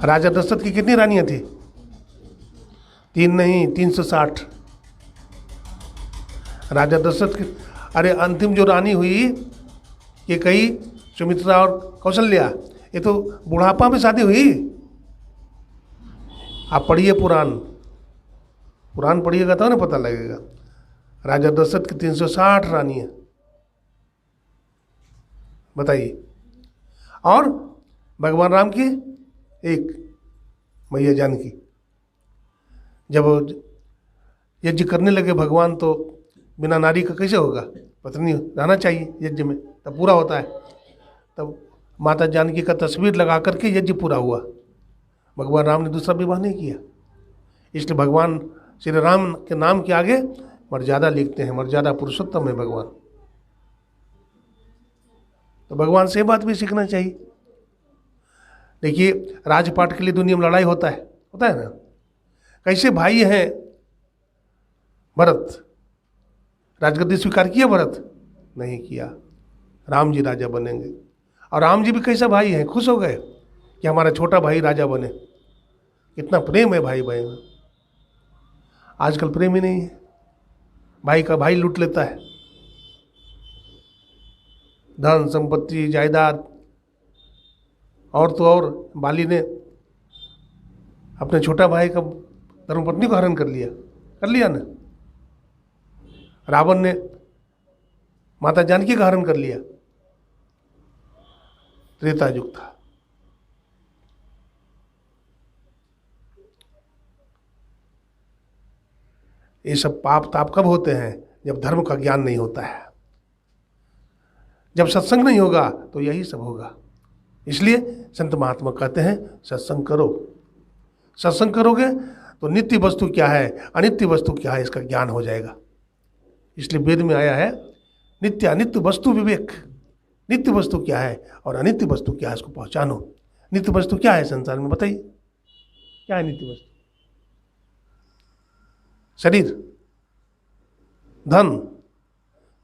S1: राजा दशरथ की कितनी रानियां थी, 3 नहीं 360। राजा दशरथ की, अरे अंतिम जो रानी हुई ये कई सुमित्रा और कौशल्या, ये तो बुढ़ापा में शादी हुई। आप पढ़िए पुराण पढ़िएगा तो ना पता लगेगा। राजा दशरथ की 360 रानियां, बताइए। और भगवान राम की एक मैया जानकी। जब यज्ञ करने लगे भगवान, तो बिना नारी का कैसे होगा, पत्नी रहना चाहिए यज्ञ में, तब पूरा होता है। तब माता जानकी का तस्वीर लगा करके यज्ञ पूरा हुआ। भगवान राम ने दूसरा विवाह नहीं किया, इसलिए भगवान श्री राम के नाम के आगे मर्यादा लिखते हैं, मर्यादा पुरुषोत्तम है भगवान। तो भगवान से बात भी सीखना चाहिए। देखिए राजपाट के लिए दुनिया में लड़ाई होता है ना। कैसे भाई हैं भरत, राजगद्दी स्वीकार किया भरत, नहीं किया। राम जी राजा बनेंगे, और राम जी भी कैसा भाई हैं, खुश हो गए कि हमारा छोटा भाई राजा बने। कितना प्रेम है भाई भाई में। आजकल प्रेम ही नहीं है, भाई का भाई लूट लेता है, धन संपत्ति जायदाद। और तो और बाली ने अपने छोटा भाई का धर्मपत्नी को हरण कर लिया ना। रावण ने माता जानकी का हरण कर लिया। त्रेता युग था। ये सब पाप ताप कब होते हैं, जब धर्म का ज्ञान नहीं होता है, जब सत्संग नहीं होगा तो यही सब होगा। इसलिए संत महात्मा कहते हैं सत्संग करो। सत्संग करोगे तो नित्य वस्तु क्या है, अनित्य वस्तु क्या है, इसका ज्ञान हो जाएगा। इसलिए वेद में आया है नित्य अनित्य वस्तु विवेक। नित्य वस्तु क्या है और अनित्य वस्तु क्या है, इसको पहचानो। नित्य वस्तु क्या है संसार में, बताइए क्या है नित्य वस्तु? शरीर, धन,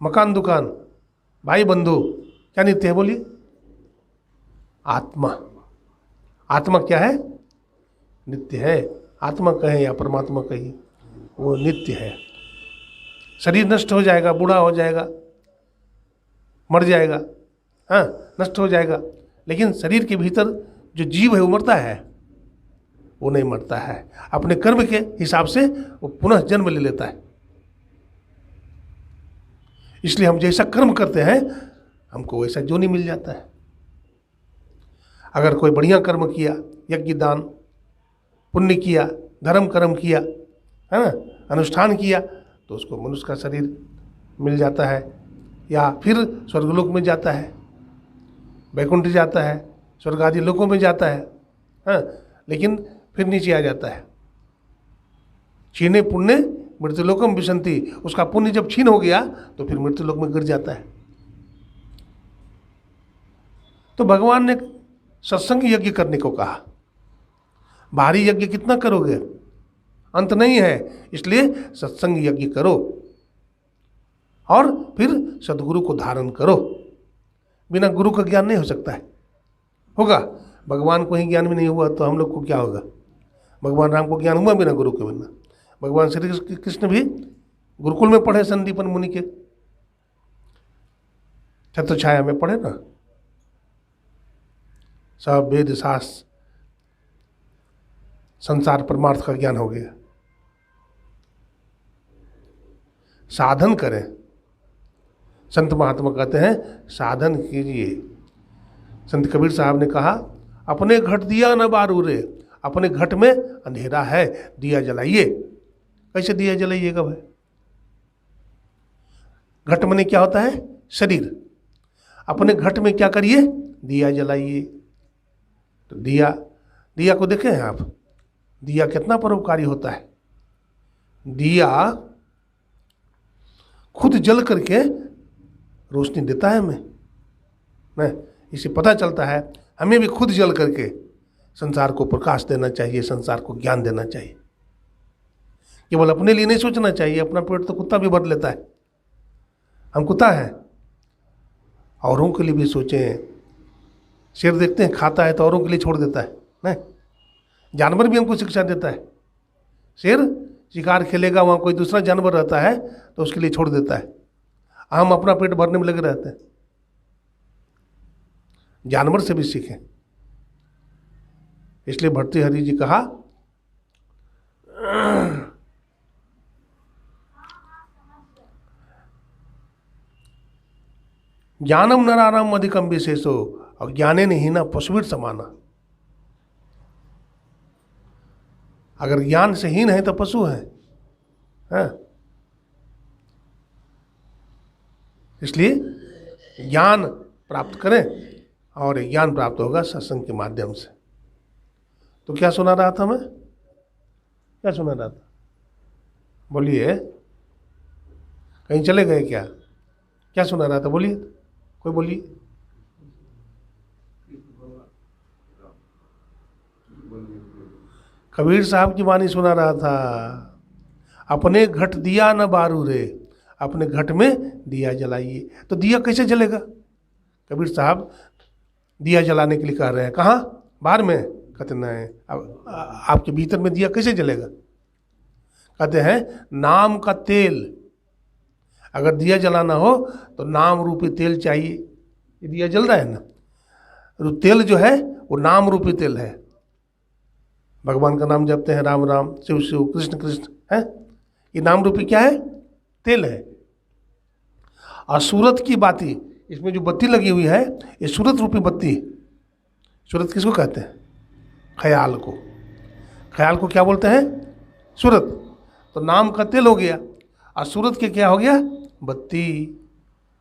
S1: मकान, दुकान, भाई बंधु, क्या नित्य है बोलिए? आत्मा। आत्मा क्या है? नित्य है। आत्मा कहें या परमात्मा कहिए, वो नित्य है। शरीर नष्ट हो जाएगा, बूढ़ा हो जाएगा, मर जाएगा, हाँ नष्ट हो जाएगा, लेकिन शरीर के भीतर जो जीव है वो मरता है? वो नहीं मरता है। अपने कर्म के हिसाब से वो पुनः जन्म ले लेता है। इसलिए हम जैसा कर्म करते हैं हमको वैसा जोनी मिल जाता है। अगर कोई बढ़िया कर्म किया, यज्ञ दान पुण्य किया, धर्म कर्म किया, है ना, अनुष्ठान किया, तो उसको मनुष्य का शरीर मिल जाता है, या फिर स्वर्गलोक में जाता है, वैकुंठ जाता है, स्वर्ग आदि लोकों में जाता है, हाँ, लेकिन फिर नीचे आ जाता है। छीने पुण्य मृत्युलोकम विशंति, उसका पुण्य जब छीन हो गया तो फिर मृत्युलोक में गिर जाता है। तो भगवान ने सत्संग यज्ञ करने को कहा। बाहरी यज्ञ कितना करोगे, अंत नहीं है। इसलिए सत्संग यज्ञ करो और फिर सदगुरु को धारण करो। बिना गुरु का ज्ञान नहीं हो सकता है। होगा, भगवान को ही ज्ञान भी नहीं हुआ तो हम लोग को क्या होगा? भगवान राम को ज्ञान हुआ बिना गुरु के बिना? भगवान श्री कृष्ण भी गुरुकुल में पढ़े, संदीपन मुनि के छत्र छाया में पढ़े ना। सब वेद शास्त्र संसार परमार्थ का ज्ञान हो गया। साधन करें। संत महात्मा कहते हैं साधन कीजिए। संत कबीर साहब ने कहा अपने घट दिया न बारू रे, अपने घट में अंधेरा है, दिया जलाइए। कैसे दिया जलाइएगा भाई? घट में क्या होता है? शरीर। अपने घट में क्या करिए? दिया जलाइए। तो दिया को देखें हैं आप, दिया कितना परोपकारी होता है। दिया खुद जल करके रोशनी देता है हमें, नहीं? इसे पता चलता है हमें भी खुद जल करके संसार को प्रकाश देना चाहिए, संसार को ज्ञान देना चाहिए। केवल अपने लिए नहीं सोचना चाहिए। अपना पेट तो कुत्ता भी भर लेता है, हम कुत्ता हैं। औरों के लिए भी सोचें। शेर देखते हैं खाता है तो औरों के लिए छोड़ देता है, नहीं? जानवर भी हमको शिक्षा देता है। शेर शिकार खेलेगा, वहाँ कोई दूसरा जानवर रहता है तो उसके लिए छोड़ देता है। हम अपना पेट भरने में लगे रहते हैं। जानवर से भी सीखें। इसलिए भर्तृहरि जी कहा ज्ञानम नराणाम अधिकम विशेषो और ज्ञानेन हीना पशुवीर समाना। अगर ज्ञान से हीन है तो पशु है, हाँ? इसलिए ज्ञान प्राप्त करें और ज्ञान प्राप्त होगा सत्संग के माध्यम से। तो क्या सुना रहा था मैं? क्या सुना रहा था? बोलिए, कहीं चले गए क्या? क्या सुना रहा था? बोलिए, कोई बोलिए। कबीर साहब की वाणी सुना रहा था। अपने घट दिया न बारू रे, अपने घट में दिया जलाइए। तो दिया कैसे जलेगा? कबीर साहब दिया जलाने के लिए कह रहे हैं। कहाँ? बाहर में? कहते नहीं, अब आपके भीतर में दिया कैसे जलेगा? कहते हैं नाम का तेल। अगर दिया जलाना हो तो नाम रूपी तेल चाहिए। ये दिया जल रहा है ना, तो तेल जो है वो नाम रूपी तेल है। भगवान का नाम जपते हैं, राम राम, शिव शिव, कृष्ण कृष्ण, है? ये नाम रूपी क्या है? तेल है। और सूरत की बाती, इसमें जो बत्ती लगी हुई है ये सूरत रूपी बत्ती। सूरत किसको कहते हैं? ख्याल को। ख्याल को क्या बोलते हैं? सूरत। तो नाम का तेल हो गया। और सूरत के क्या हो गया, बत्ती।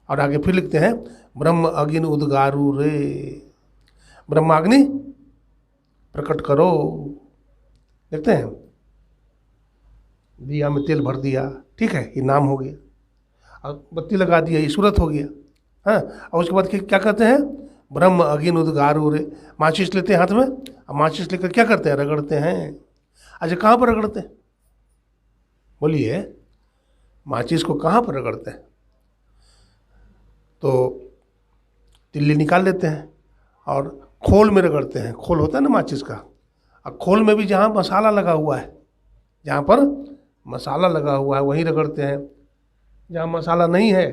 S1: और आगे फिर लिखते हैं ब्रह्म अग्नि उद्गारू रे, ब्रह्माग्नि प्रकट करो। देखते हैं, दिया में तेल भर दिया, ठीक है, ये नाम हो गया, और बत्ती लगा दिया, ये सूरत हो गया। हाँ, और उसके बाद क्या कहते हैं, ब्रह्म अग्नि उद्गारू रे। माचिस लेते हैं हाथ में, और माचिस लेकर क्या करते हैं, रगड़ते हैं। अच्छा, कहाँ पर रगड़ते हैं, बोलिए, माचिस को कहाँ पर रगड़ते हैं? तो तिल्ली निकाल लेते हैं और खोल में रगड़ते हैं। खोल होता है ना माचिस का, और खोल में भी जहाँ मसाला लगा हुआ है, जहाँ पर मसाला लगा हुआ है वहीं रगड़ते हैं। जहाँ मसाला नहीं है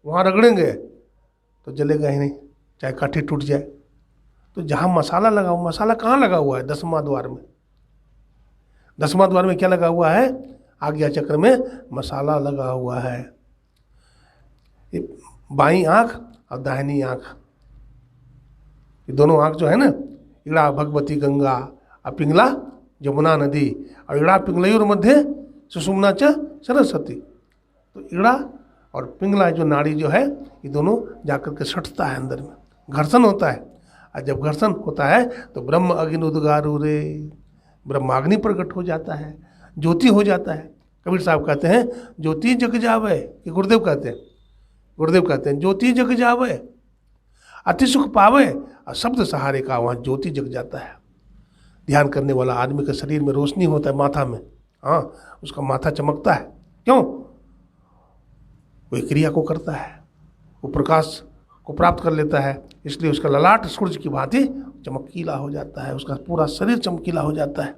S1: वहाँ रगड़ेंगे तो जलेगा ही नहीं, चाहे काठी टूट जाए। तो जहाँ मसाला लगा हुआ, मसाला कहाँ लगा हुआ है, 10वां द्वार में। 10वां द्वार में क्या लगा हुआ है, आज्ञा चक्र में मसाला लगा हुआ है। बाईं आँख और दाहिनी आँख, ये दोनों आँख जो है ना, इड़ा भगवती गंगा और पिंगला यमुना नदी, और इड़ा पिंगलयोर मध्य सुषुम्ना च सरस्वती। तो इड़ा और पिंगला जो नाड़ी जो है, ये दोनों जाकर के सटता है अंदर में, घर्षण होता है। और जब घर्षण होता है तो ब्रह्म अग्नि उद्गारू रे, ब्रह्माग्नि प्रकट हो जाता है, ज्योति हो जाता है। कबीर साहब कहते हैं ज्योति जग जावे, कि गुरुदेव कहते हैं, गुरुदेव कहते हैं ज्योति जग जावे अति सुख पावे, और शब्द सहारे का वहाँ ज्योति जग जाता है। ध्यान करने वाला आदमी के शरीर में रोशनी होता है, माथा में, हाँ, उसका माथा चमकता है। क्यों? वो क्रिया को करता है, वो प्रकाश को प्राप्त कर लेता है, इसलिए उसका ललाट सूरज की भांति चमकीला हो जाता है, उसका पूरा शरीर चमकीला हो जाता है।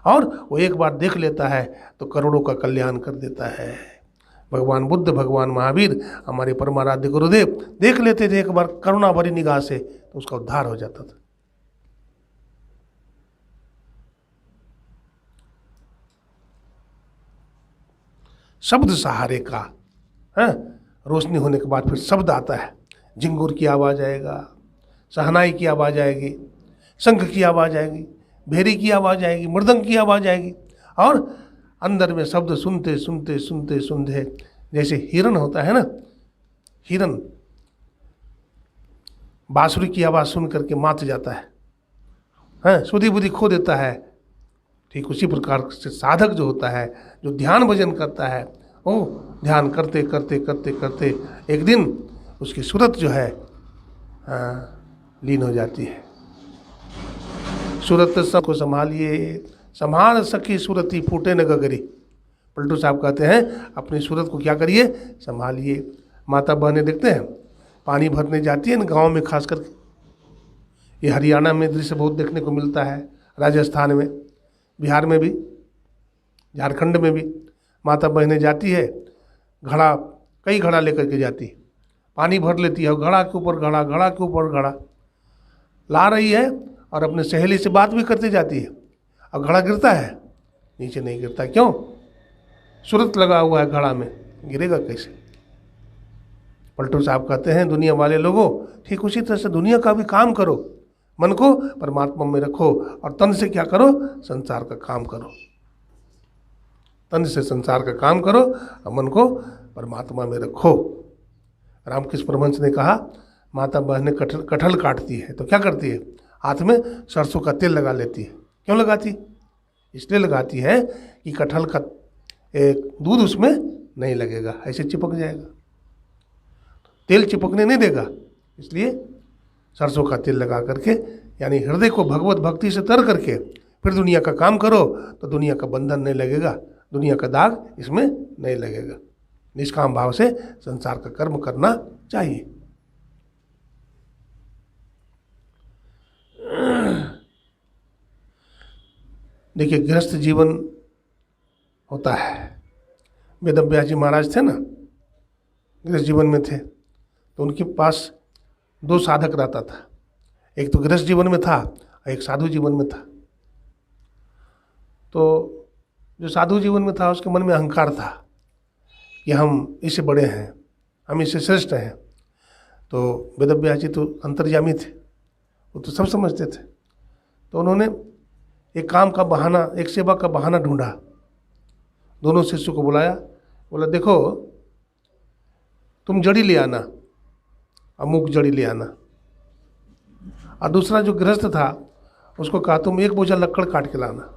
S1: और वो एक बार देख लेता है तो करोड़ों का कल्याण कर देता है। भगवान बुद्ध, भगवान महावीर, हमारे परमाराध्य गुरुदेव देख लेते थे एक बार करुणा भरी निगाह से, तो उसका उद्धार हो जाता था। शब्द सहारे का है, रोशनी होने के बाद फिर शब्द आता है, झिंगुर की आवाज़ आएगा, शहनाई की आवाज़ आएगी, शंख की आवाज़ आएगी, भेरी की आवाज़ आएगी, मृदंग की आवाज़ आएगी, और अंदर में शब्द सुनते सुनते सुनते सुनते, जैसे हिरन होता है ना, हिरन बांसुरी की आवाज़ सुन करके मात जाता है, सुधि बुद्धि खो देता है। ठीक उसी प्रकार से साधक जो होता है, जो ध्यान भजन करता है, वो ध्यान करते करते करते करते एक दिन उसकी सूरत जो है लीन हो जाती है। सूरत सबको संभालिए, संभाल सखी सूरती फूटे न गगरी। पलटू साहब कहते हैं अपनी सूरत को क्या करिए, संभालिए। माता बहनें देखते हैं पानी भरने जाती है ना गाँव में, खास करके ये हरियाणा में दृश्य बहुत देखने को मिलता है, राजस्थान में, बिहार में भी, झारखंड में भी माता बहनें जाती है, घड़ा, कई घड़ा लेकर के जाती है, पानी भर लेती है, घड़ा के ऊपर घड़ा, घड़ा के ऊपर घड़ा ला रही है, और अपने सहेली से बात भी करती जाती है। अब घड़ा गिरता है, नीचे नहीं गिरता, क्यों? सूरत लगा हुआ है घड़ा में, गिरेगा कैसे? पलटू साहब कहते हैं दुनिया वाले लोगों, ठीक उसी तरह से दुनिया का भी काम करो, मन को परमात्मा में रखो, और तन से क्या करो, संसार का काम करो। तन से संसार का काम करो और मन को परमात्मा में रखो। रामकृष्ण परमहंस ने कहा माता बहनें कटहल काटती है तो क्या करती है, हाथ में सरसों का तेल लगा लेती है। क्यों लगाती? इसलिए लगाती है कि कटहल का दूध उसमें नहीं लगेगा, ऐसे चिपक जाएगा, तेल चिपकने नहीं देगा, इसलिए सरसों का तेल लगा करके, यानी हृदय को भगवत भक्ति से तर करके फिर दुनिया का काम करो तो दुनिया का बंधन नहीं लगेगा, दुनिया का दाग इसमें नहीं लगेगा। निष्काम भाव से संसार का कर्म करना चाहिए। देखिए गृहस्थ जीवन होता है, वेदव्यास जी महाराज थे ना, गृहस्थ जीवन में थे, तो उनके पास दो साधक रहता था, एक तो गृहस्थ जीवन में था और एक साधु जीवन में था। तो जो साधु जीवन में था उसके मन में अहंकार था कि हम इससे बड़े हैं, हम इससे श्रेष्ठ हैं। तो वेदव्यास जी तो अंतर्यामी थे, वो तो सब समझते थे। तो उन्होंने एक काम का बहाना, एक सेवा का बहाना ढूंढा, दोनों शिष्यों को बुलाया बोला देखो तुम जड़ी ले आना, अमुक जड़ी ले आना। और दूसरा जो गृहस्थ था उसको कहा तुम एक बोझा लकड़ काट के लाना।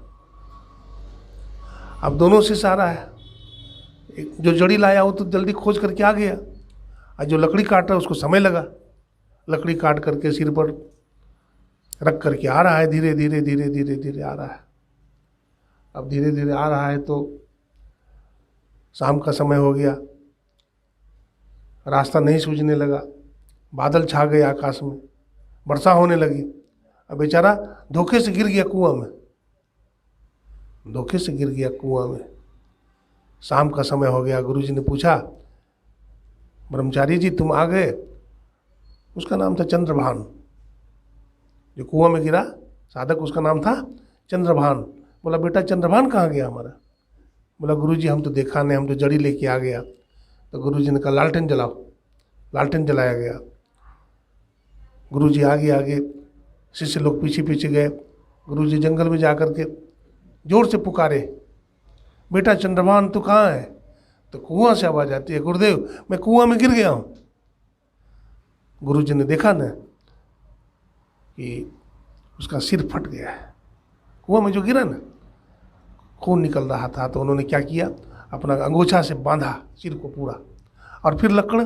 S1: अब दोनों से सारा है, जो जड़ी लाया वो तो जल्दी खोज करके आ गया, और जो लकड़ी काट रहा है उसको समय लगा। लकड़ी काट करके सिर पर रख करके आ रहा है, धीरे धीरे धीरे धीरे धीरे आ रहा है। अब धीरे धीरे आ रहा है तो शाम का समय हो गया, रास्ता नहीं सूझने लगा, बादल छा गए आकाश में, वर्षा होने लगी। अब बेचारा धोखे से गिर गया कुआं में, धोखे से गिर गया कुआं में। शाम का समय हो गया। गुरुजी ने पूछा ब्रह्मचारी जी तुम आ गए? उसका नाम था चंद्रभान, जो कुआं में गिरा साधक उसका नाम था चंद्रभान। बोला बेटा चंद्रभान कहाँ गया हमारा? बोला गुरुजी हम तो देखा नहीं, हम तो जड़ी लेके आ गया। तो गुरुजी ने कहा लालटेन जलाओ। लालटेन जलाया गया। गुरुजी आगे आगे, शिष्य लोग पीछे पीछे गए। गुरुजी जंगल में जा कर के जोर से पुकारे बेटा चंद्रभान तू कहाँ है? तो कुआं से आवाज आती है गुरुदेव मैं कुआं में गिर गया हूँ। गुरुजी ने देखा ना कि उसका सिर फट गया है, कुआं में जो गिरा ना खून निकल रहा था। तो उन्होंने क्या किया, अपना अंगोछा से बांधा सिर को पूरा, और फिर लकड़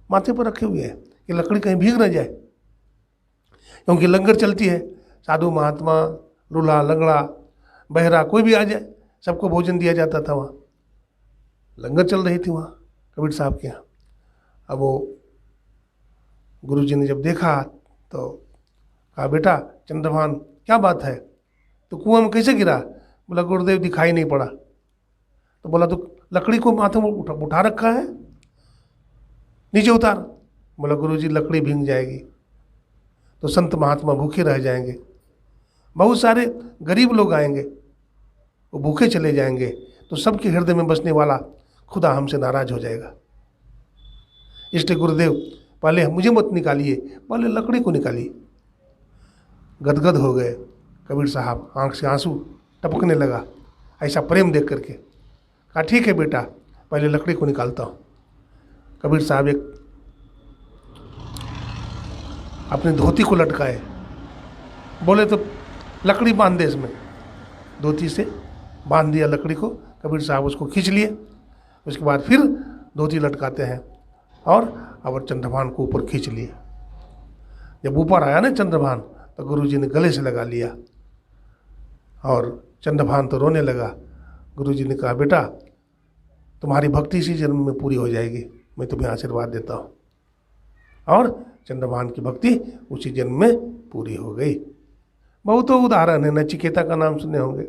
S1: माथे पर रखे हुए है कि लकड़ी कहीं भीग न जाए, क्योंकि लंगर चलती है। साधु महात्मा, लूल्हा लंगड़ा बहरा कोई भी आ जाए सबको भोजन दिया जाता था। वहाँ लंगर चल रही थी वहाँ कबीर साहब के यहाँ। अब वो गुरुजी ने जब देखा तो कहा बेटा चंद्रभान क्या बात है, तो कुआं में कैसे गिरा? बोला गुरुदेव दिखाई नहीं पड़ा। तो बोला तो लकड़ी को माथे में उठा रखा है, नीचे उतार। बोला गुरुजी लकड़ी भीग जाएगी तो संत महात्मा भूखे रह जाएंगे, बहुत सारे गरीब लोग आएंगे वो भूखे चले जाएंगे, तो सबके हृदय में बसने वाला खुदा हमसे नाराज हो जाएगा। इसलिए गुरुदेव पहले मुझे मत निकालिए, पहले लकड़ी को निकालिए। गदगद हो गए कबीर साहब, आंख से आंसू टपकने लगा ऐसा प्रेम देख करके। कहा ठीक है बेटा पहले लकड़ी को निकालता हूँ। कबीर साहब एक अपनी धोती को लटकाए, बोले तो लकड़ी बांध दे इसमें। धोती से बांध दिया लकड़ी को, कबीर साहब उसको खींच लिए। उसके बाद फिर धोती लटकाते हैं और अब चंद्रभान को ऊपर खींच लिए। जब ऊपर आया ना चंद्रभान तो गुरुजी ने गले से लगा लिया और चंद्रभान तो रोने लगा। गुरुजी ने कहा बेटा तुम्हारी भक्ति इसी जन्म में पूरी हो जाएगी, मैं तुम्हें आशीर्वाद देता हूँ। और चंद्रभान की भक्ति उसी जन्म में पूरी हो गई। बहुत उदाहरण है, नचिकेता का नाम सुने होंगे,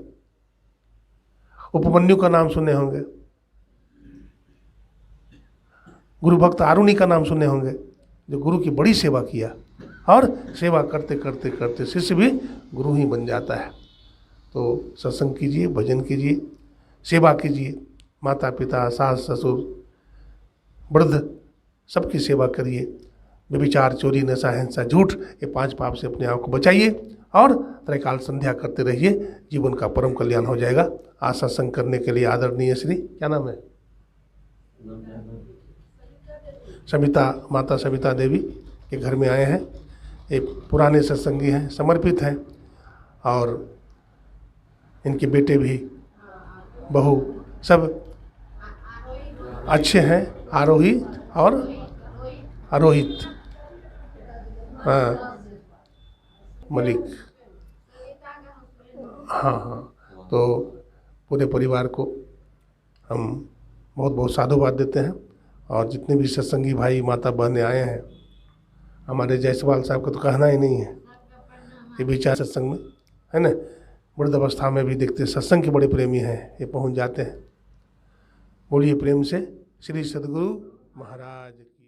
S1: उपमन्यु का नाम सुने होंगे, गुरु भक्त आरुणि का नाम सुने होंगे, जो गुरु की बड़ी सेवा किया और सेवा करते करते करते शिष्य भी गुरु ही बन जाता है। तो सत्संग कीजिए, भजन कीजिए, सेवा कीजिए, माता पिता सास ससुर वृद्ध सबकी सेवा करिए। व्यभिचार चोरी नशा हिंसा झूठ ये 5 पाप से अपने आप को बचाइए और त्रैकाल संध्या करते रहिए, जीवन का परम कल्याण हो जाएगा। आज सत्संग करने के लिए आदरणीय श्री क्या नाम है सविता, माता सविता देवी के घर में आए हैं। ये पुराने सत्संगी हैं, समर्पित हैं और इनके बेटे भी बहू सब अच्छे हैं, आरोही और आरोहित, हाँ मलिक, हाँ। तो पूरे परिवार को हम बहुत बहुत साधुवाद देते हैं और जितने भी सत्संगी भाई माता बहनें आए हैं, हमारे जायसवाल साहब का तो कहना ही नहीं है, ये विचार सत्संग में है ना, वृद्ध अवस्था में भी देखते सत्संग के बड़े प्रेमी हैं, ये पहुंच जाते हैं। बोलिए प्रेम से श्री सद्गुरु महाराज की।